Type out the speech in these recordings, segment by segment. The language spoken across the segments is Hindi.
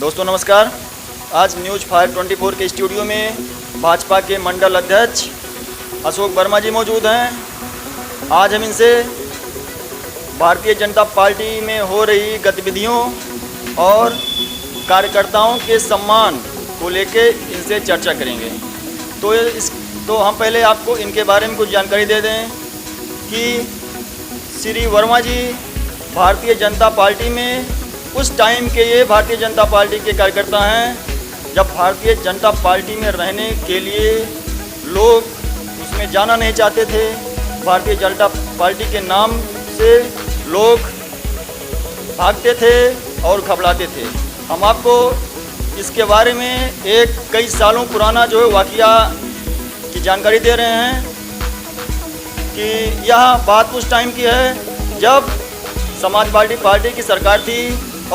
दोस्तों नमस्कार। आज न्यूज़ 524 के स्टूडियो में भाजपा के मंडल अध्यक्ष अशोक वर्मा जी मौजूद हैं। आज हम इनसे भारतीय जनता पार्टी में हो रही गतिविधियों और कार्यकर्ताओं के सम्मान को लेकर इनसे चर्चा करेंगे। तो हम पहले आपको इनके बारे में कुछ जानकारी दे दें कि श्री वर्मा जी भारतीय जनता पार्टी में उस टाइम के ये भारतीय जनता पार्टी के कार्यकर्ता हैं जब भारतीय जनता पार्टी में रहने के लिए लोग उसमें जाना नहीं चाहते थे। भारतीय जनता पार्टी के नाम से लोग भागते थे और घबराते थे। हम आपको इसके बारे में एक कई सालों पुराना जो है वाक़या की जानकारी दे रहे हैं कि यह बात उस टाइम की है जब समाजवादी पार्टी की सरकार थी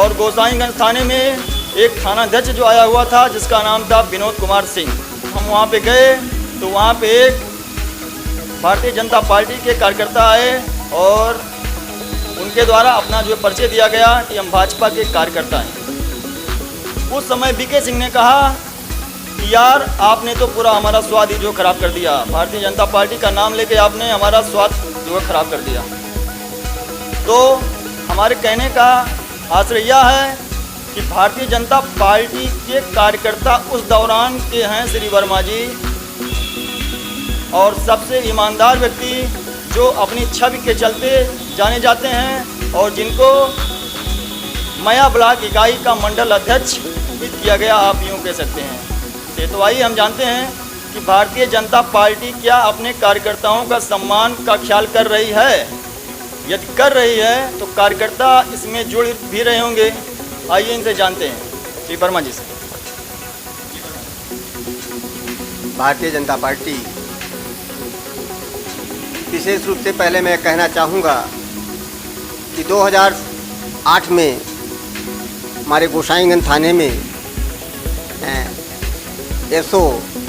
और गोसाईगंज थाने में एक थानाध्यक्ष जो आया हुआ था जिसका नाम था विनोद कुमार सिंह। हम वहाँ पे गए तो वहाँ पे एक भारतीय जनता पार्टी के कार्यकर्ता आए और उनके द्वारा अपना जो परिचय दिया गया कि हम भाजपा के कार्यकर्ता हैं। उस समय बीके सिंह ने कहा कि यार आपने तो पूरा हमारा स्वाद ही जो खराब कर दिया, भारतीय जनता पार्टी का नाम लेके आपने हमारा स्वाद जो है खराब कर दिया। तो हमारे कहने का आश्रय यह है कि भारतीय जनता पार्टी के कार्यकर्ता उस दौरान के हैं श्री वर्मा जी, और सबसे ईमानदार व्यक्ति जो अपनी छवि के चलते जाने जाते हैं और जिनको मया ब्लॉक इकाई का मंडल अध्यक्ष भी किया गया, आप यूँ कह सकते हैं। तो आइए हम जानते हैं कि भारतीय जनता पार्टी क्या अपने कार्यकर्ताओं का सम्मान का ख्याल कर रही है। यदि कर रही है तो कार्यकर्ता इसमें जुड़ भी रहे होंगे। आइए इनसे जानते हैं श्री वर्मा जी से। भारतीय जनता पार्टी विशेष रूप से पहले मैं कहना चाहूँगा कि 2008 में हमारे गोसाईगंज थाने में एसओ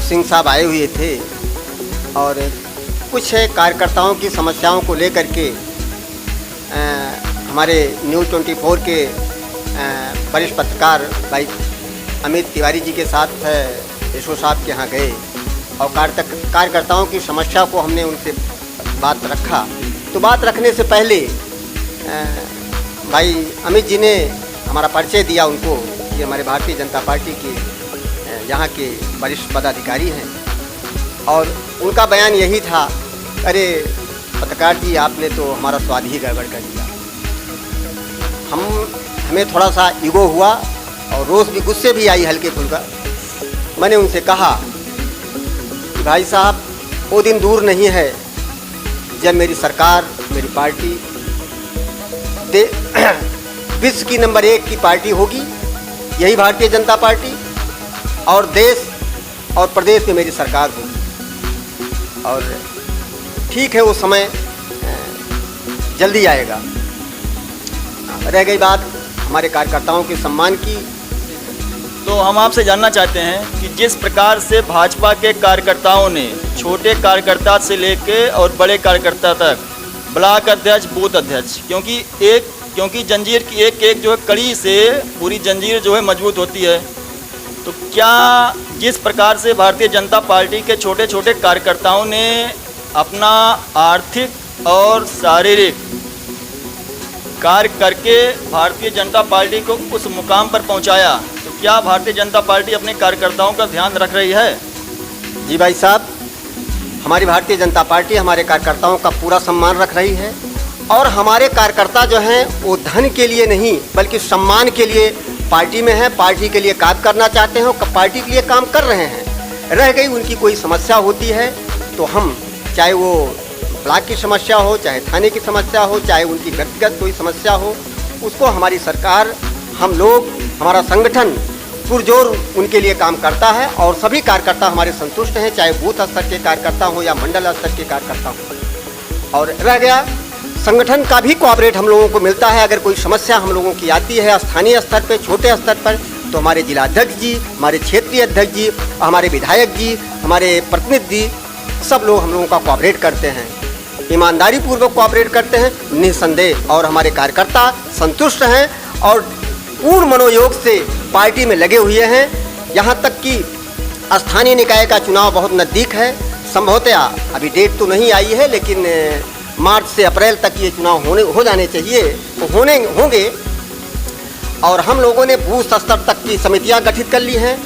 सिंह साहब आए हुए थे और कुछ कार्यकर्ताओं की समस्याओं को लेकर के हमारे न्यूज़ 24 के वरिष्ठ पत्रकार भाई अमित तिवारी जी के साथ एसओ साहब के यहाँ गए और कार्यकर्ताओं की समस्या को हमने उनसे बात रखा। तो बात रखने से पहले भाई अमित जी ने हमारा परिचय दिया उनको कि हमारे भारतीय जनता पार्टी के यहाँ के वरिष्ठ पदाधिकारी हैं, और उनका बयान यही था, अरे पत्रकार जी आपने तो हमारा स्वाद ही गड़बड़ कर दिया। हमें थोड़ा सा ईगो हुआ और रोज़ भी गुस्से भी आई हल्के फुल्का। मैंने उनसे कहा कि भाई साहब वो दिन दूर नहीं है जब मेरी सरकार, मेरी पार्टी विश्व की नंबर 1 की पार्टी होगी, यही भारतीय जनता पार्टी, और देश और प्रदेश में मेरी सरकार होगी। और ठीक है वो समय जल्दी आएगा। रह गई बात हमारे कार्यकर्ताओं के सम्मान की, तो हम आपसे जानना चाहते हैं कि जिस प्रकार से भाजपा के कार्यकर्ताओं ने छोटे कार्यकर्ता से लेकर और बड़े कार्यकर्ता तक, ब्लॉक अध्यक्ष, बूथ अध्यक्ष, क्योंकि जंजीर की एक एक जो है कड़ी से पूरी जंजीर जो है मजबूत होती है, तो क्या जिस प्रकार से भारतीय जनता पार्टी के छोटे छोटे कार्यकर्ताओं ने अपना आर्थिक और शारीरिक कार्य करके भारतीय जनता पार्टी को उस मुकाम पर पहुंचाया, तो क्या भारतीय जनता पार्टी अपने कार्यकर्ताओं का ध्यान रख रही है? जी भाई साहब, हमारी भारतीय जनता पार्टी हमारे कार्यकर्ताओं का पूरा सम्मान रख रही है, और हमारे कार्यकर्ता जो हैं वो धन के लिए नहीं बल्कि सम्मान के लिए पार्टी में हैं, पार्टी के लिए काम करना चाहते हैं और पार्टी के लिए काम कर रहे हैं। रह गई उनकी कोई समस्या होती है तो हम, चाहे वो ब्लॉक की समस्या हो, चाहे थाने की समस्या हो, चाहे उनकी व्यक्तिगत कोई समस्या हो, उसको हमारी सरकार, हम लोग, हमारा संगठन पुरजोर उनके लिए काम करता है, और सभी कार्यकर्ता हमारे संतुष्ट हैं, चाहे बूथ स्तर के कार्यकर्ता हो या मंडल स्तर के कार्यकर्ता हो। और रह गया संगठन का भी कोऑपरेट हम लोगों को मिलता है। अगर कोई समस्या हम लोगों की आती है स्थानीय स्तर पर, छोटे स्तर पर, तो हमारे जिलाध्यक्ष जी, हमारे क्षेत्रीय अध्यक्ष जी, हमारे विधायक जी, हमारे प्रतिनिधि जी, सब लोग हम लोगों का कोऑपरेट करते हैं, ईमानदारी पूर्वक कोऑपरेट करते हैं निस्संदेह, और हमारे कार्यकर्ता संतुष्ट हैं और पूर्ण मनोयोग से पार्टी में लगे हुए हैं। यहाँ तक कि स्थानीय निकाय का चुनाव बहुत नज़दीक है। संभवतः अभी डेट तो नहीं आई है, लेकिन मार्च से अप्रैल तक ये चुनाव हो जाने चाहिए, तो होंगे। और हम लोगों ने बूथ स्तर तक की समितियां गठित कर ली हैं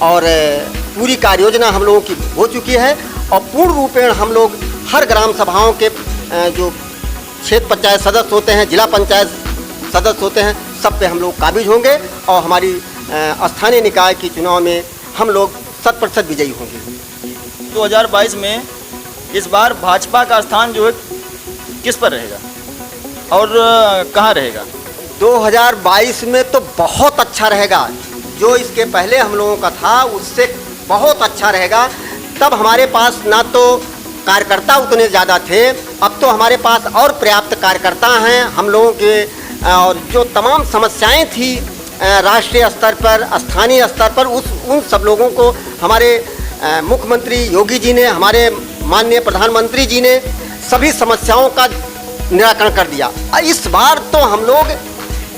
और पूरी कार्य योजना हम लोगों की हो चुकी है। और पूर्ण रूपेण हम लोग हर ग्राम सभाओं के जो क्षेत्र पंचायत सदस्य होते हैं, जिला पंचायत सदस्य होते हैं, सब पे हम लोग काबिज होंगे और हमारी स्थानीय निकाय के चुनाव में हम लोग 100% विजयी होंगे। 2022 में इस बार भाजपा का स्थान जो है किस पर रहेगा और कहाँ रहेगा? 2022 में तो बहुत अच्छा रहेगा। जो इसके पहले हम लोगों का था उससे बहुत अच्छा रहेगा। तब हमारे पास ना तो कार्यकर्ता उतने ज़्यादा थे, अब तो हमारे पास और पर्याप्त कार्यकर्ता हैं। हम लोगों के और जो तमाम समस्याएं थी राष्ट्रीय स्तर पर, स्थानीय स्तर पर, उन सब लोगों को हमारे मुख्यमंत्री योगी जी ने, हमारे माननीय प्रधानमंत्री जी ने सभी समस्याओं का निराकरण कर दिया। इस बार तो हम लोग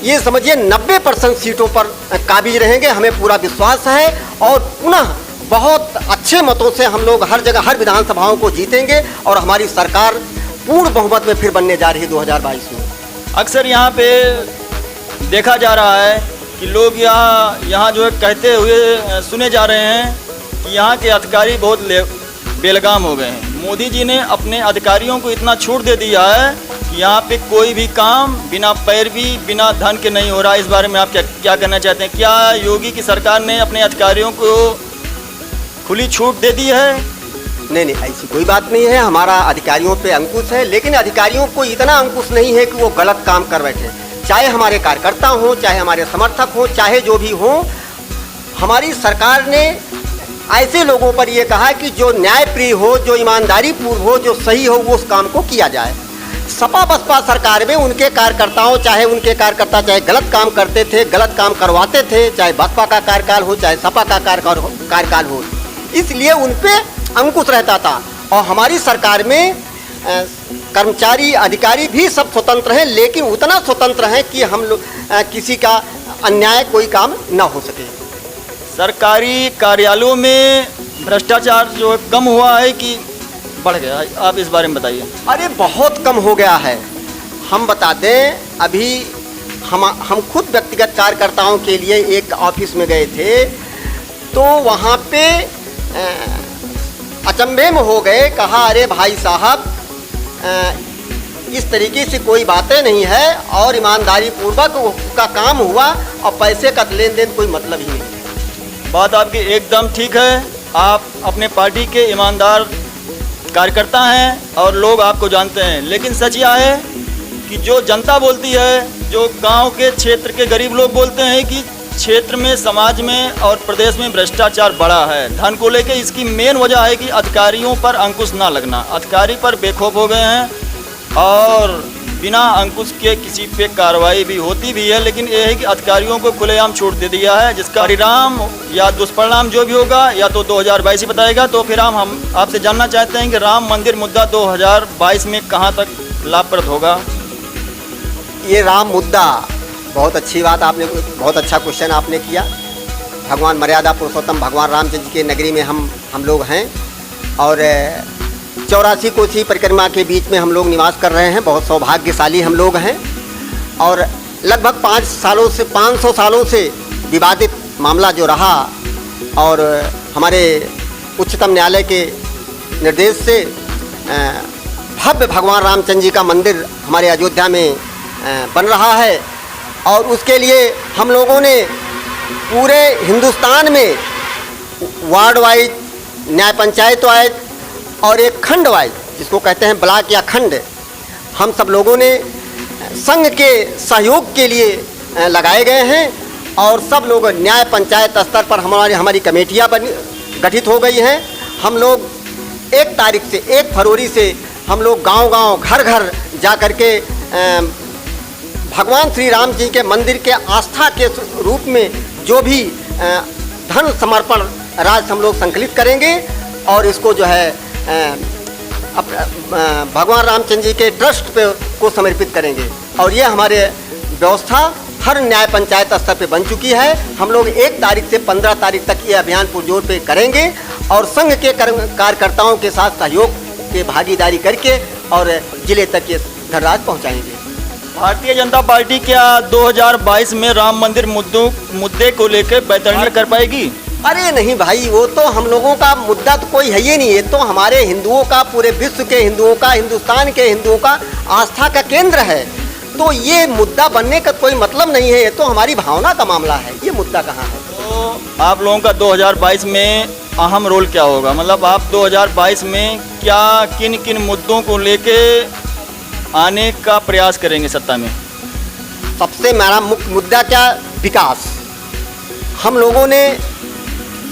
ये समझिए 90% सीटों पर काबिज रहेंगे, हमें पूरा विश्वास है। और पुनः बहुत अच्छे मतों से हम लोग हर जगह, हर विधानसभाओं को जीतेंगे और हमारी सरकार पूर्ण बहुमत में फिर बनने जा रही है 2022 में। अक्सर यहाँ पे देखा जा रहा है कि लोग यहाँ जो है कहते हुए सुने जा रहे हैं कि यहाँ के अधिकारी बहुत बेलगाम हो गए हैं। मोदी जी ने अपने अधिकारियों को इतना छूट दे दिया है कि यहाँ पे कोई भी काम बिना पैरवी, बिना धन के नहीं हो रहा। इस बारे में आप क्या कहना चाहते हैं? क्या योगी की सरकार ने अपने अधिकारियों को खुली छूट दे दी है? नहीं, ऐसी कोई बात नहीं है। हमारा अधिकारियों पे अंकुश है, लेकिन अधिकारियों को इतना अंकुश नहीं है कि वो गलत काम कर बैठे। चाहे हमारे कार्यकर्ता हों, चाहे हमारे समर्थक हों, चाहे जो भी हों, हमारी सरकार ने ऐसे लोगों पर ये कहा कि जो न्यायप्रिय हो, जो ईमानदारी पूर्ण हो, जो सही हो, वो उस काम को किया जाए। सपा बसपा सरकार में उनके कार्यकर्ताओं, चाहे गलत काम करते थे, गलत काम करवाते थे, चाहे बसपा का कार्यकाल हो, चाहे सपा का कार्यकाल हो, इसलिए उन पे अंकुश रहता था। और हमारी सरकार में कर्मचारी, अधिकारी भी सब स्वतंत्र हैं, लेकिन उतना स्वतंत्र हैं कि हम लोग किसी का अन्याय कोई काम ना हो सके। सरकारी कार्यालयों में भ्रष्टाचार जो है कम हुआ है कि बढ़ गया? आप इस बारे में बताइए। अरे बहुत कम हो गया है। हम बता दें, अभी हम खुद व्यक्तिगत कार्यकर्ताओं के लिए एक ऑफिस में गए थे, तो वहाँ पे अचंभे में हो गए। कहा, अरे भाई साहब, इस तरीके से कोई बातें नहीं है और ईमानदारी पूर्वक उसका काम हुआ और पैसे का लेन देन कोई मतलब ही नहीं। बात आपकी एकदम ठीक है। आप अपने पार्टी के ईमानदार कार्यकर्ता हैं और लोग आपको जानते हैं, लेकिन सच यह है कि जो जनता बोलती है, जो गांव के क्षेत्र के गरीब लोग बोलते हैं कि क्षेत्र में, समाज में और प्रदेश में भ्रष्टाचार बढ़ा है। धन को लेकर इसकी मेन वजह है कि अधिकारियों पर अंकुश ना लगना। अधिकारी पर बेखौफ हो गए हैं और बिना अंकुश के किसी पे कार्रवाई भी होती भी है, लेकिन ये है कि अधिकारियों को खुलेआम छूट दे दिया है, जिसका परिणाम या दुष्परिणाम जो भी होगा या तो 2022 ही बताएगा। तो फिर हम आपसे जानना चाहते हैं कि राम मंदिर मुद्दा 2022 में कहाँ तक लाभप्रद होगा? ये राम मुद्दा, बहुत अच्छी बात आपने, बहुत अच्छा क्वेश्चन आपने किया। भगवान मर्यादा पुरुषोत्तम भगवान रामचंद्र की नगरी में हम लोग हैं और 84 कोसी परिक्रमा के बीच में हम लोग निवास कर रहे हैं। बहुत सौभाग्यशाली हम लोग हैं और लगभग 500 सालों से विवादित मामला जो रहा और हमारे उच्चतम न्यायालय के निर्देश से भव्य भगवान रामचंद्र जी का मंदिर हमारे अयोध्या में बन रहा है। और उसके लिए हम लोगों ने पूरे हिंदुस्तान में वार्ड वाइज, न्याय पंचायत वाइज और एक खंड वाइज, जिसको कहते हैं ब्लॉक या खंड, हम सब लोगों ने संघ के सहयोग के लिए लगाए गए हैं। और सब लोग न्याय पंचायत स्तर पर हमारी कमेटियां गठित हो गई हैं। हम लोग 1 तारीख से, 1 फरवरी से हम लोग गांव-गांव, घर-घर जा कर के भगवान श्री राम जी के मंदिर के आस्था के रूप में जो भी धन समर्पण राशि हम लोग संकलित करेंगे और इसको जो है भगवान रामचंद्र जी के ट्रस्ट पे को समर्पित करेंगे। और ये हमारे व्यवस्था हर न्याय पंचायत स्तर पे बन चुकी है। हम लोग 1 तारीख से 15 तारीख तक ये अभियान पुरजोर पे करेंगे और संघ के कार्यकर्ताओं के साथ सहयोग के भागीदारी करके और जिले तक ये धनराशि पहुंचाएंगे। भारतीय जनता पार्टी क्या 2022 में राम मंदिर मुद्दे को लेकर बैतरणी कर पाएगी? अरे नहीं भाई, वो तो हम लोगों का मुद्दा तो कोई है ही नहीं। ये तो हमारे हिंदुओं का, पूरे विश्व के हिंदुओं का, हिंदुस्तान के हिंदुओं का आस्था का केंद्र है। तो ये मुद्दा बनने का कोई मतलब नहीं है। ये तो हमारी भावना का मामला है। ये मुद्दा कहाँ है? तो आप लोगों का 2022 में अहम रोल क्या होगा? मतलब आप 2022 में क्या किन किन मुद्दों को लेके आने का प्रयास करेंगे सत्ता में? सबसे मेरा मुख्य मुद्दा क्या? विकास। हम लोगों ने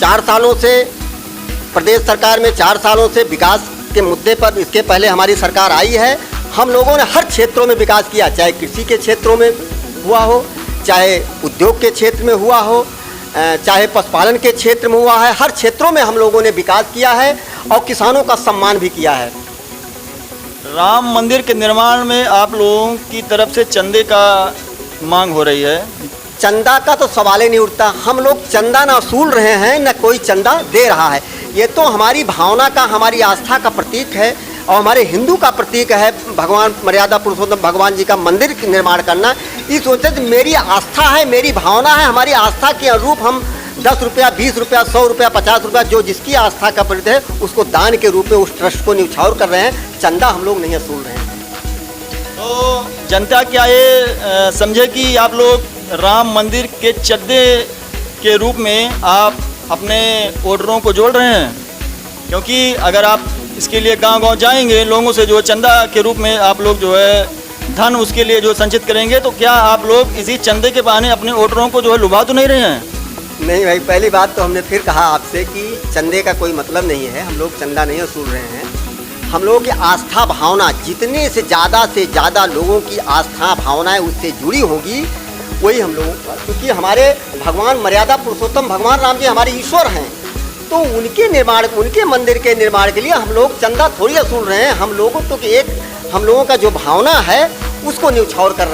4 सालों से, प्रदेश सरकार में 4 सालों से विकास के मुद्दे पर, इसके पहले हमारी सरकार आई है, हम लोगों ने हर क्षेत्रों में विकास किया। चाहे कृषि के क्षेत्रों में हुआ हो, चाहे उद्योग के क्षेत्र में हुआ हो, चाहे पशुपालन के क्षेत्र में हुआ है। हर क्षेत्रों में हम लोगों ने विकास किया है और किसानों का सम्मान भी किया है। राम मंदिर के निर्माण में आप लोगों की तरफ से चंदे का मांग हो रही है। चंदा का तो सवाल ही नहीं उठता। हम लोग चंदा ना वसूल रहे हैं, न कोई चंदा दे रहा है। ये तो हमारी भावना का, हमारी आस्था का प्रतीक है और हमारे हिंदू का प्रतीक है। भगवान मर्यादा पुरुषोत्तम भगवान जी का मंदिर निर्माण करना, इस वजह से मेरी आस्था है, मेरी भावना है। हमारी आस्था के अनुरूप हम 10 रुपया, 20 रुपया, 100 रुपया, 50 रुपया, जो जिसकी आस्था का प्रतीक है, उसको दान के रूप में उस ट्रस्ट को न्यौछावर कर रहे हैं। चंदा हम लोग नहीं वसूल रहे हैं। तो जनता क्या ये समझे कि आप लोग राम मंदिर के चंदे के रूप में आप अपने वोटरों को जोड़ रहे हैं? क्योंकि अगर आप इसके लिए गांव-गांव जाएंगे, लोगों से जो चंदा के रूप में आप लोग जो है धन उसके लिए जो संचित करेंगे, तो क्या आप लोग इसी चंदे के बहाने अपने वोटरों को जो है लुभा तो नहीं रहे हैं? नहीं भाई, पहली बात तो हमने फिर कहा आपसे कि चंदे का कोई मतलब नहीं है। हम लोग चंदा नहीं वसूल रहे हैं। हम लोगों की आस्था भावना, जितने से ज़्यादा लोगों की आस्था भावनाएं उससे जुड़ी होगी, वही हम लोगों का, क्योंकि हमारे भगवान मर्यादा पुरुषोत्तम भगवान राम जी हमारे ईश्वर हैं। तो उनके निर्माण, उनके मंदिर के निर्माण के लिए हम लोग चंदा थोड़ी वसूल रहे हैं। हम लोगों तो हम लोगों का जो भावना है उसको न्यौछावर कर रहे हैं।